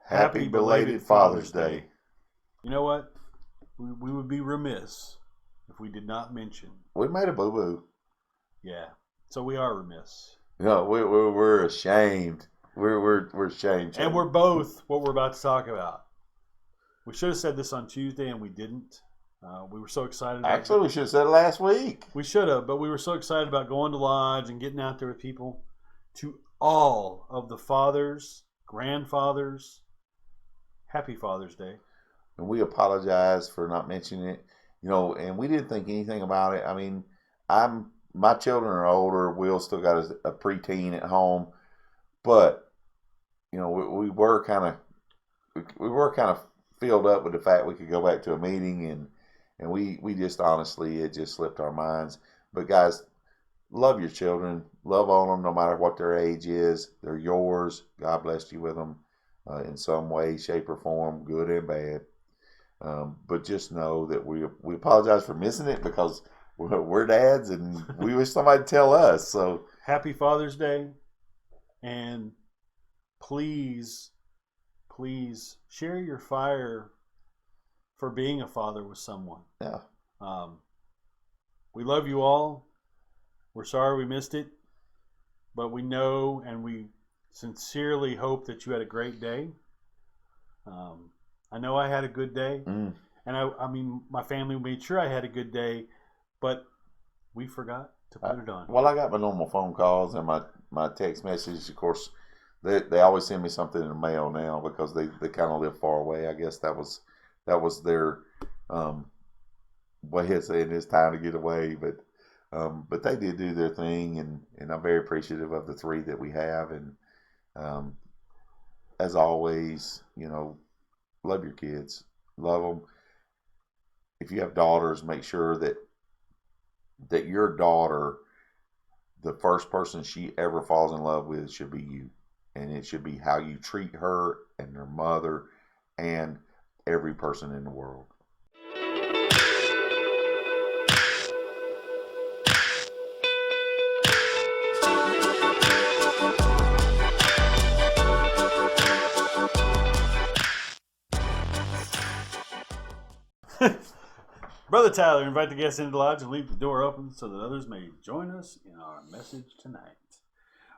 Happy belated Father's Day. You know what? We would be remiss if we did not mention. We made a boo-boo. Yeah. So we are remiss. No, we're ashamed. We're ashamed. And we're both what we're about to talk about. We should have said this on Tuesday and we didn't. We were so excited. Actually, we should have said it last week. We should have, but we were so excited about going to Lodge and getting out there with people. To all of the fathers, grandfathers, happy Father's Day. And we apologize for not mentioning it. And we didn't think anything about it. I mean, my children are older. Will still got a preteen at home, but we were kind of filled up with the fact we could go back to a meeting, and we just honestly, it just slipped our minds. But guys, love your children, love on them no matter what their age is. They're yours. God bless you with them in some way, shape, or form, good and bad. But just know that we apologize for missing it because we're dads and we wish somebody would tell us. So happy Father's Day, and please share your fire for being a father with someone. Yeah. We love you all. We're sorry we missed it, but we know and we sincerely hope that you had a great day. I know I had a good day, and I mean, my family made sure I had a good day, but we forgot to put it on. Well, I got my normal phone calls and my text messages. Of course, they always send me something in the mail now because they kind of live far away. I guess that was their way of saying it's time to get away, but they did do their thing, and I'm very appreciative of the three that we have, and as always, love your kids, love them. If you have daughters, make sure that your daughter, the first person she ever falls in love with should be you, and it should be how you treat her and her mother and every person in the world. Brother Tyler, invite the guests into the lodge and leave the door open so that others may join us in our message tonight.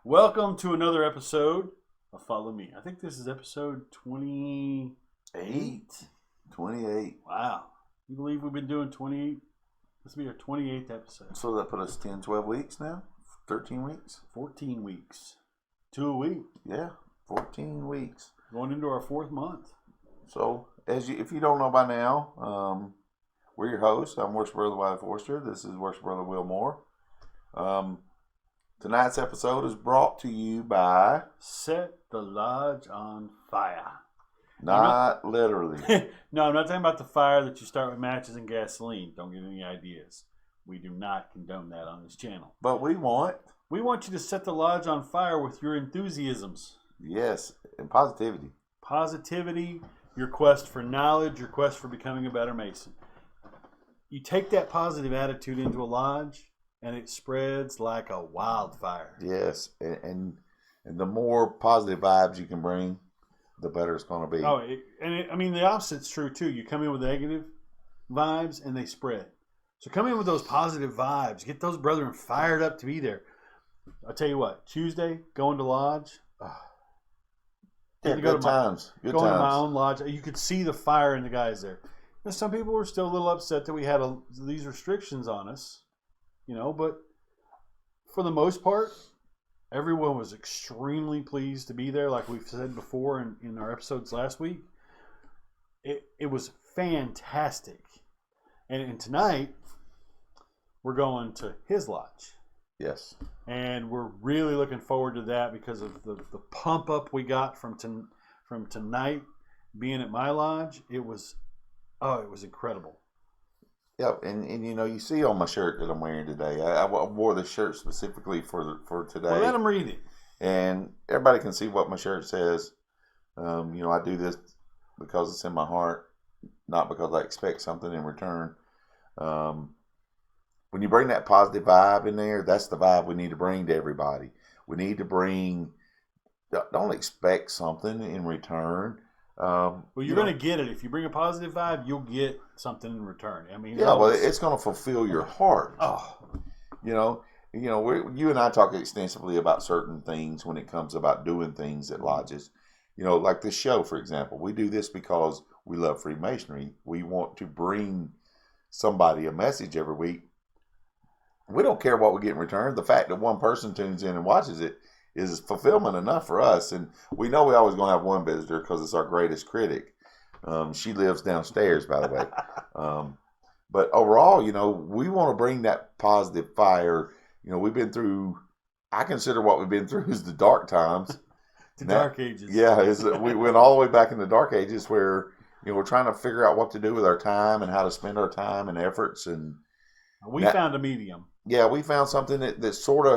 Welcome to another episode of Follow Me. I think this is episode 28. 28. Wow. You believe we've been doing 28? This will be our 28th episode. So that put us 10, 12 weeks now? 13 weeks? 14 weeks. 2 a week. Yeah, 14 weeks. Going into our 4th month. So, if you don't know by now, we're your hosts. I'm Worship Brother Wiley Forster. This is Worship Brother Will Moore. Tonight's episode is brought to you by Set the Lodge on Fire. Not literally. No, I'm not talking about the fire that you start with matches and gasoline. Don't get any ideas. We do not condone that on this channel. But we want you to set the lodge on fire with your enthusiasms. Yes, and positivity. Positivity, your quest for knowledge, your quest for becoming a better Mason. You take that positive attitude into a lodge, and it spreads like a wildfire. Yes, and the more positive vibes you can bring, the better it's going to be. I mean, the opposite's true, too. You come in with negative vibes, and they spread. So come in with those positive vibes. Get those brethren fired up to be there. I'll tell you what, Tuesday, going to lodge. Good times. Going to my own lodge. You could see the fire in the guys there. And some people were still a little upset that we had these restrictions on us, but for the most part, everyone was extremely pleased to be there, like we've said before in our episodes last week. It was fantastic. And tonight, we're going to his lodge. Yes. And we're really looking forward to that because of the pump up we got from tonight being at my lodge. It was incredible. Yep, and you see on my shirt that I'm wearing today, I wore this shirt specifically for today. Well, let them read it. And everybody can see what my shirt says. I do this because it's in my heart, not because I expect something in return. When you bring that positive vibe in there, that's the vibe we need to bring to everybody. We need to bring, don't expect something in return. Well, you're going to get it. If you bring a positive vibe, you'll get something in return. I mean, yeah, well, it's going to fulfill your heart. Oh, You know, you and I talk extensively about certain things when it comes about doing things at lodges. Like this show, for example. We do this because we love Freemasonry. We want to bring somebody a message every week. We don't care what we get in return. The fact that one person tunes in and watches it is fulfillment enough for us. And we know we always going to have one visitor because it's our greatest critic. She lives downstairs, by the way. But overall, we want to bring that positive fire. We've been through, I consider what we've been through is the dark times. The dark ages. Yeah, we went all the way back in the dark ages where, we're trying to figure out what to do with our time and how to spend our time and efforts. And we found a medium. Yeah, we found something that sort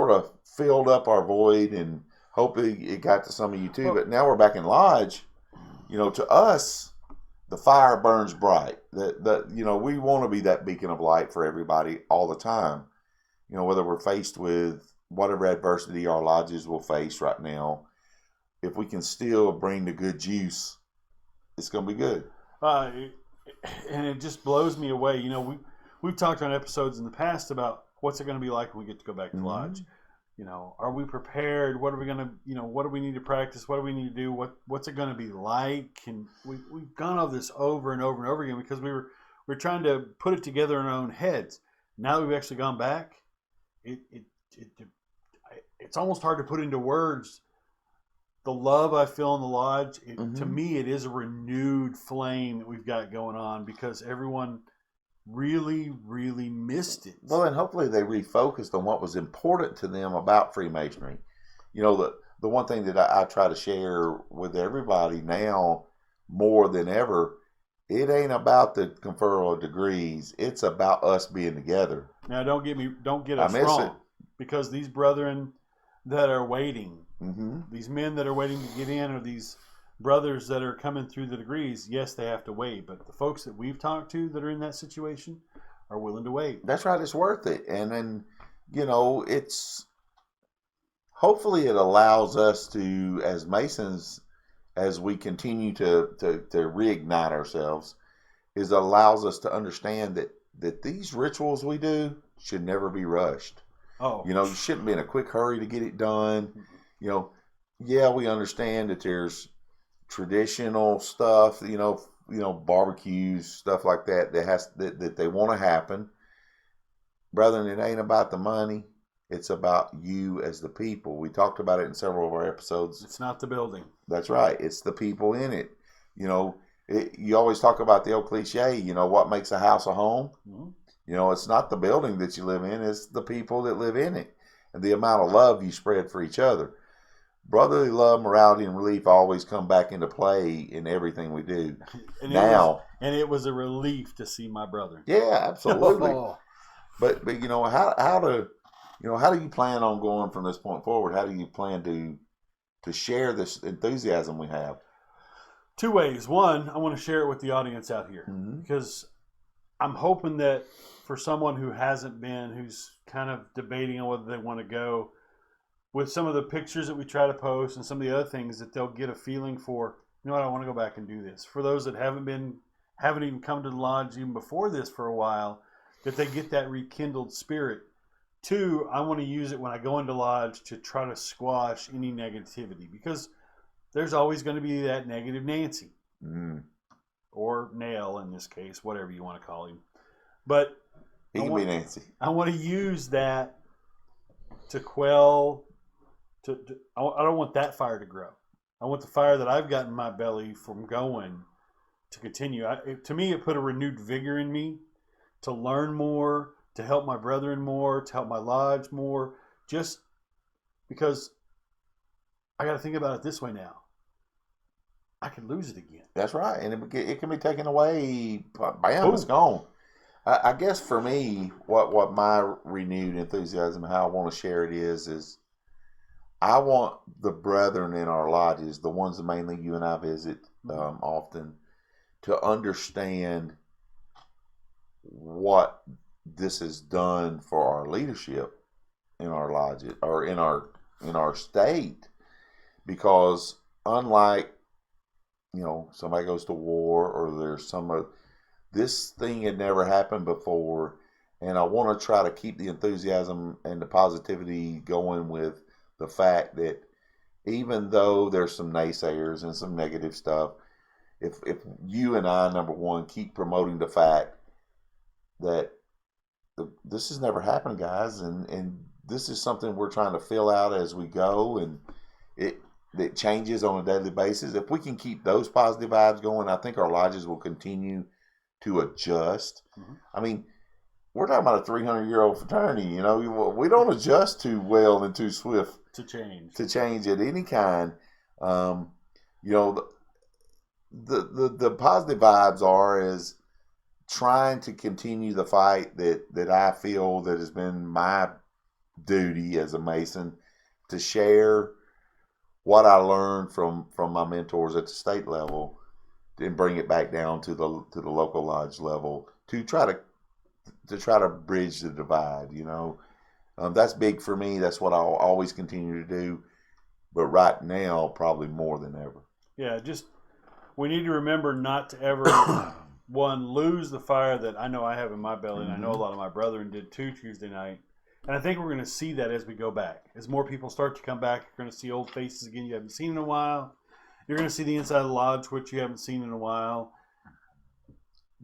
of filled up our void, and hopefully it got to some of you too. Well, but now we're back in lodge. To us, the fire burns bright. We want to be that beacon of light for everybody all the time. Whether we're faced with whatever adversity our lodges will face right now, if we can still bring the good juice, it's going to be good. And it just blows me away. We've talked on episodes in the past about what's it going to be like when we get to go back to lodge. Are we prepared? What are we going to, what do we need to practice? What do we need to do? What's it going to be like? And we've gone over this over and over and over again because we're trying to put it together in our own heads. Now that we've actually gone back, it's almost hard to put into words the love I feel in the lodge. To me, it is a renewed flame that we've got going on because everyone really, really missed it. Well, and hopefully they refocused on what was important to them about Freemasonry. The one thing that I try to share with everybody now more than ever, it ain't about the conferral of degrees. It's about us being together. Now, don't get us wrong, because these brethren that are waiting, these men that are waiting to get in, or these brothers that are coming through the degrees, yes, they have to wait. But the folks that we've talked to that are in that situation are willing to wait. That's right. It's worth it. And then, it's hopefully it allows us to, as Masons, as we continue to reignite ourselves, is allows us to understand that these rituals we do should never be rushed. Oh, you shouldn't be in a quick hurry to get it done. Yeah, we understand that there's traditional stuff, barbecues, stuff like that that they want to happen. Brethren, it ain't about the money. It's about you as the people. We talked about it in several of our episodes. It's not the building. That's right. It's the people in it. You always talk about the old cliche, what makes a house a home? It's not the building that you live in. It's the people that live in it and the amount of love you spread for each other. Brotherly love, morality, and relief always come back into play in everything we do. It was a relief to see my brother. Yeah, absolutely. But how do you plan on going from this point forward? How do you plan to share this enthusiasm we have? Two ways. One, I want to share it with the audience out here because I'm hoping that for someone who hasn't been, who's kind of debating on whether they want to go, with some of the pictures that we try to post and some of the other things, that they'll get a feeling for, I want to go back and do this. For those that haven't even come to the lodge even before this for a while, that they get that rekindled spirit. Two, I want to use it when I go into lodge to try to squash any negativity, because there's always going to be that negative Nancy or Nail in this case, whatever you want to call him. But he can be Nancy. I want to use that to quell. I don't want that fire to grow. I want the fire that I've got in my belly from going to continue. To me, it put a renewed vigor in me to learn more, to help my brethren more, to help my lodge more, just because I got to think about it this way now. I could lose it again. That's right. And it can be taken away. Bam, it's gone. I guess for me, what my renewed enthusiasm, how I want to share it is I want the brethren in our lodges, the ones that mainly you and I visit often, to understand what this has done for our leadership in our lodges or in our state, because unlike somebody goes to war or there's this thing had never happened before, and I want to try to keep the enthusiasm and the positivity going with the fact that even though there's some naysayers and some negative stuff, if you and I, number one, keep promoting the fact that this has never happened, guys, and this is something we're trying to fill out as we go, and it changes on a daily basis. If we can keep those positive vibes going, I think our lodges will continue to adjust. Mm-hmm. I mean, we're talking about a 300-year-old fraternity. We don't adjust too well and too swift to change at any kind. The positive vibes are is trying to continue the fight that I feel that has been my duty as a Mason to share what I learned from my mentors at the state level and bring it back down to the local lodge level to try to bridge the divide. That's big for me. That's what I'll always continue to do. But right now, probably more than ever. Yeah, we need to remember not to ever lose the fire that I know I have in my belly, and I know a lot of my brethren did too Tuesday night. And I think we're going to see that as we go back. As more people start to come back, you're going to see old faces again you haven't seen in a while. You're going to see the inside of the lodge, which you haven't seen in a while.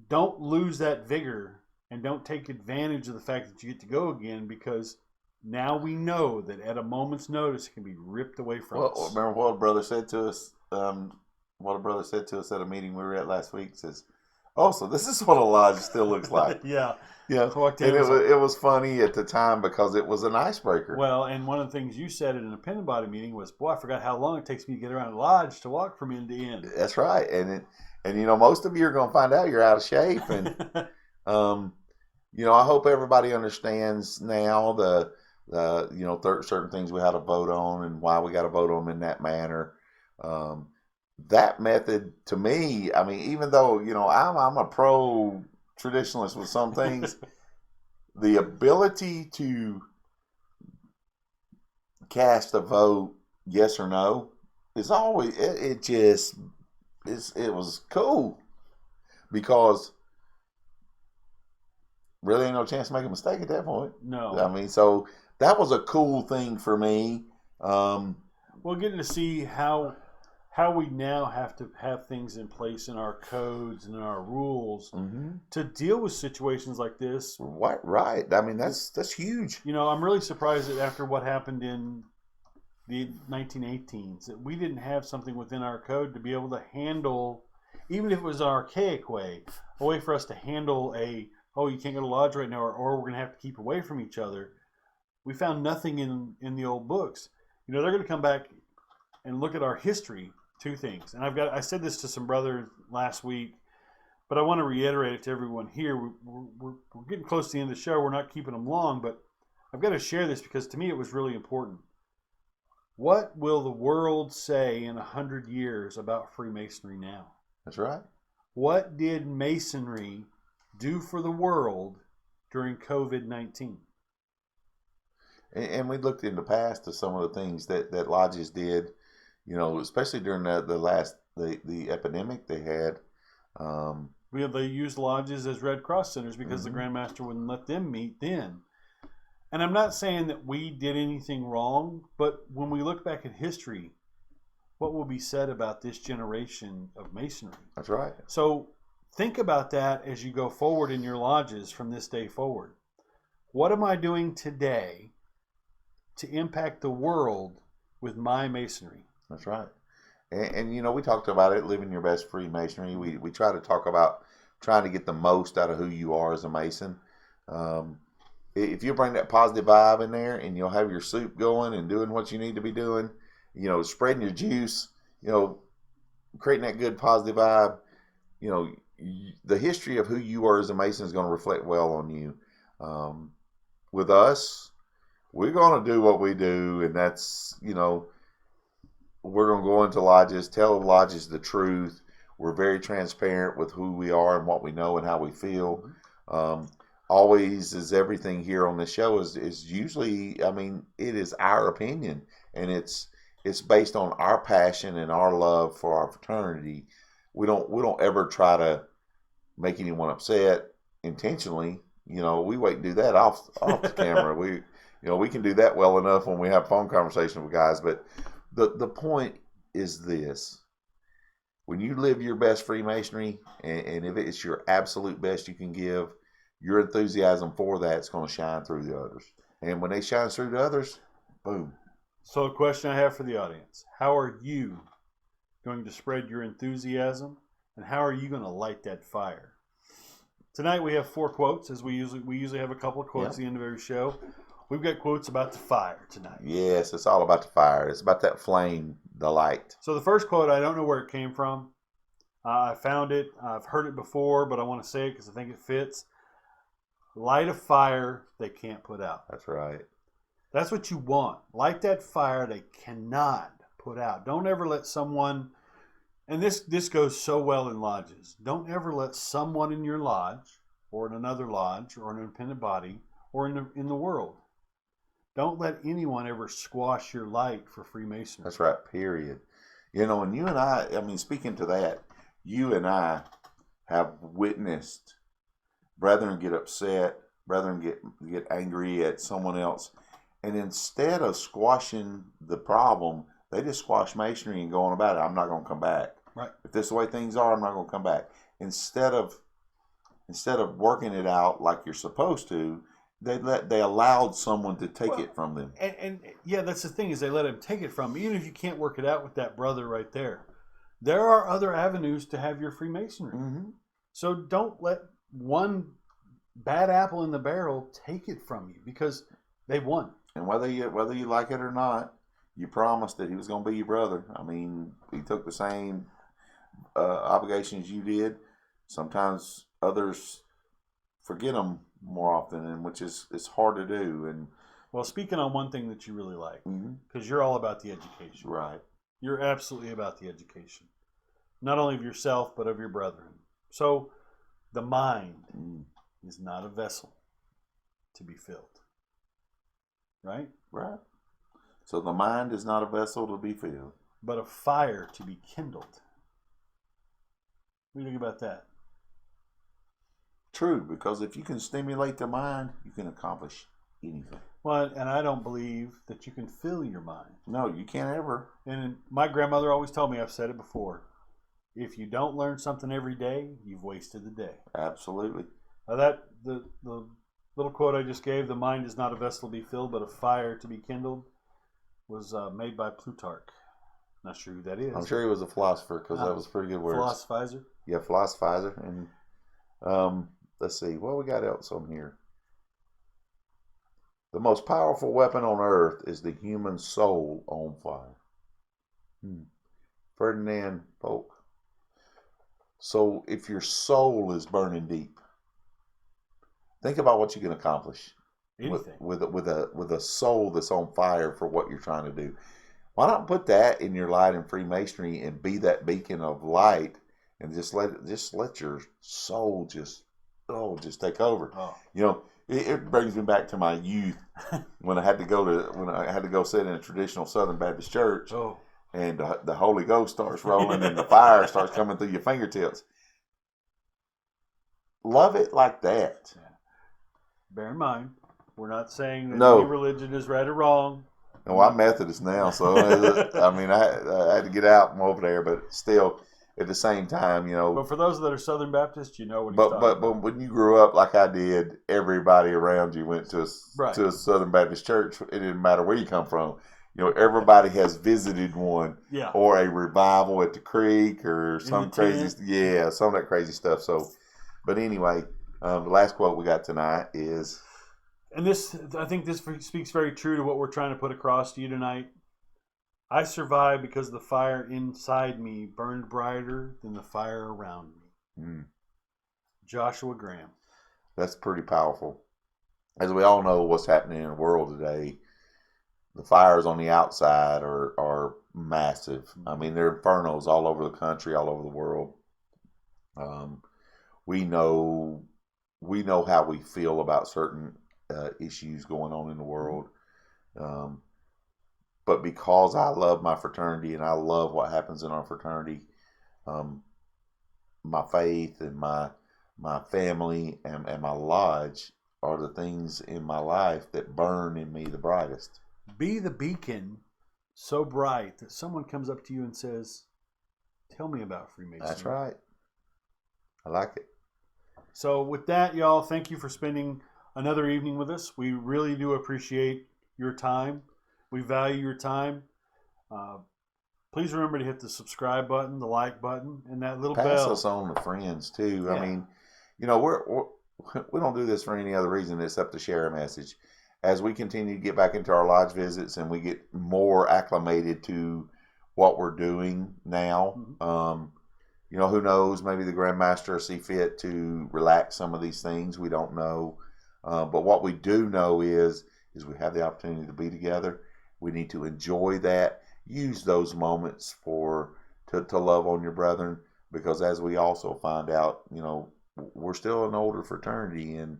Don't lose that vigor, and don't take advantage of the fact that you get to go again, because now we know that at a moment's notice it can be ripped away from us. Remember what a brother said to us? At a meeting we were at last week. Says, "Oh, so this is what a lodge still looks like." Yeah. Yeah, and it was funny at the time because it was an icebreaker. Well, and one of the things you said in an independent body meeting was, "Boy, I forgot how long it takes me to get around a lodge to walk from end to end." That's right, and most of you are going to find out you're out of shape, and I hope everybody understands now the certain things we had to vote on and why we got to vote on them in that manner. That method, to me, I mean, even though I'm a pro traditionalist with some things, the ability to cast a vote yes or no is always it was cool, because really ain't no chance to make a mistake at that point. No, I mean, so that was a cool thing for me. We're getting to see how we now have to have things in place in our codes and in our rules to deal with situations like this. Right. I mean, that's huge. I'm really surprised that after what happened in the 1918s, that we didn't have something within our code to be able to handle, even if it was an archaic way, a way for us to handle you can't go to lodge right now, or we're going to have to keep away from each other. We found nothing in the old books. They're going to come back and look at our history. Two things, and I said this to some brothers last week, but I want to reiterate it to everyone here. We're getting close to the end of the show. We're not keeping them long, but I've got to share this because to me it was really important. What will the world say in 100 years about Freemasonry now? That's right. What did Masonry do for the world during COVID-19? And we looked in the past to some of the things that lodges did. Especially during the epidemic they had. They used lodges as Red Cross centers because the Grand Master wouldn't let them meet then. And I'm not saying that we did anything wrong, but when we look back at history, what will be said about this generation of Masonry? That's right. So think about that as you go forward in your lodges from this day forward. What am I doing today to impact the world with my Masonry? That's right. And we talked about it, living your best Freemasonry. We try to talk about trying to get the most out of who you are as a Mason. If you bring that positive vibe in there and you'll have your soup going and doing what you need to be doing, spreading your juice, creating that good positive vibe, the history of who you are as a Mason is going to reflect well on you. With us, we're going to do what we do, and that's, we're going to go into lodges, tell the lodges the truth. We're very transparent with who we are and what we know and how we feel. Always is everything here on the show is usually, I mean, it is our opinion, and it's it's based on our passion and our love for our fraternity. We don't ever try to make anyone upset intentionally. We wait and do that off the camera. We can do that well enough when we have phone conversations with guys. But the point is this: when you live your best Freemasonry, and if it's your absolute best you can give, your enthusiasm for that's going to shine through the others. And when they shine through the others, boom. So a question I have for the audience: how are you going to spread your enthusiasm, and how are you going to light that fire? Tonight we have 4 quotes, as we usually have a couple of quotes at the end of every show. We've got quotes about the fire tonight. Yes, it's all about the fire. It's about that flame, the light. So the first quote, I don't know where it came from. I found it. I've heard it before, but I want to say it because I think it fits. Light a fire they can't put out. That's right. That's what you want. Light that fire they cannot put out. Don't ever let someone, and this goes so well in lodges, don't ever let someone in your lodge or in another lodge or an independent body or in the world, don't let anyone ever squash your light for Freemasonry. That's right, period. And you and I mean, speaking to that, you and I have witnessed brethren get upset, brethren get angry at someone else, and instead of squashing the problem, they just squash masonry and go on about it. I'm not going to come back. Right. If this is the way things are, I'm not going to come back. Instead of working it out like you're supposed to, they allowed someone to take it from them. And yeah, that's the thing, is they let him take it from them. Even if you can't work it out with that brother right there, there are other avenues to have your Freemasonry. Mm-hmm. So don't let one bad apple in the barrel take it from you, because they won. And whether you like it or not, you promised that he was going to be your brother. I mean, he took the same obligations you did. Sometimes others forget them more often, and which is it's hard to do. And well, speaking on one thing that you really like, because mm-hmm. you're all about the education. Right. You're absolutely about the education, not only of yourself but of your brethren. So the mind is not a vessel to be filled. Right? Right. So the mind is not a vessel to be filled, but a fire to be kindled. What do you think about that? True, because if you can stimulate the mind, you can accomplish anything. Well, and I don't believe that you can fill your mind. No, you can't ever. And my grandmother always told me, I've said it before, if you don't learn something every day, you've wasted the day. Absolutely. Now the little quote I just gave, the mind is not a vessel to be filled, but a fire to be kindled, was made by Plutarch. Not sure who that is. I'm sure he was a philosopher, because that was pretty good words. Philosophizer? Yeah, philosophizer. And let's see, what we got else on here? The most powerful weapon on earth is the human soul on fire. Ferdinand Polk. So if your soul is burning deep, think about what you can accomplish. Anything. With a soul that's on fire for what you're trying to do. Why not put that in your light in Freemasonry and be that beacon of light, and just let your soul just take over. Oh. It brings me back to my youth when I had to go sit in a traditional Southern Baptist church. Oh. And the Holy Ghost starts rolling and the fire starts coming through your fingertips. Love it like that. Yeah. Bear in mind, we're not saying that any religion is right or wrong. No, I'm Methodist now, so I mean, I had to get out from over there, but still, at the same time, But for those that are Southern Baptist, what he's talking about. But when you grew up like I did, everybody around you went to a Southern Baptist church. It didn't matter where you come from. Everybody has visited one, or a revival at the creek, or some crazy, some of that crazy stuff. So, but anyway, the last quote we got tonight is, and I think this speaks very true to what we're trying to put across to you tonight. I survived because the fire inside me burned brighter than the fire around me. Joshua Graham. That's pretty powerful. As we all know, what's happening in the world today, the fires on the outside are massive. I mean, there are infernos all over the country, all over the world. We know how we feel about certain issues going on in the world. but because I love my fraternity and I love what happens in our fraternity, um, my faith and my family and my lodge are the things in my life that burn in me the brightest. Be the beacon so bright that someone comes up to you and says, "Tell me about Freemasonry." That's right. I like it. So with that, y'all, thank you for spending another evening with us. We really do appreciate your time. We value your time. Please remember to hit the subscribe button, the like button, and that little Pass bell. us on to friends too. Yeah. I mean, we don't do this for any other reason except to share a message. As we continue to get back into our lodge visits and we get more acclimated to what we're doing now, who knows? Maybe the Grandmaster will see fit to relax some of these things. We don't know. But what we do know is we have the opportunity to be together. We need to enjoy that. Use those moments to love on your brethren, because as we also find out, we're still an older fraternity and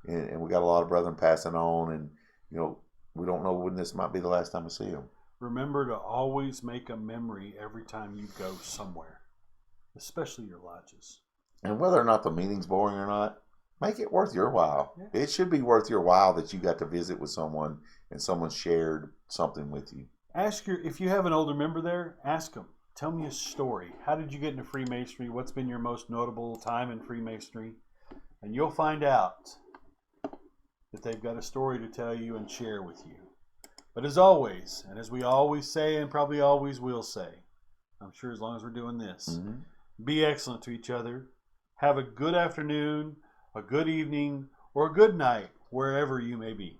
we got a lot of brethren passing on, and we don't know when this might be the last time we see them. Remember to always make a memory every time you go somewhere, especially your lodges. And whether or not the meeting's boring or not, make it worth your while. Yeah. It should be worth your while that you got to visit with someone and someone shared something with you. If you have an older member there, ask them. Tell me a story. How did you get into Freemasonry? What's been your most notable time in Freemasonry? And you'll find out that they've got a story to tell you and share with you. But as always, and as we always say and probably always will say, I'm sure as long as we're doing this, be excellent to each other. Have a good afternoon, a good evening, or a good night, wherever you may be.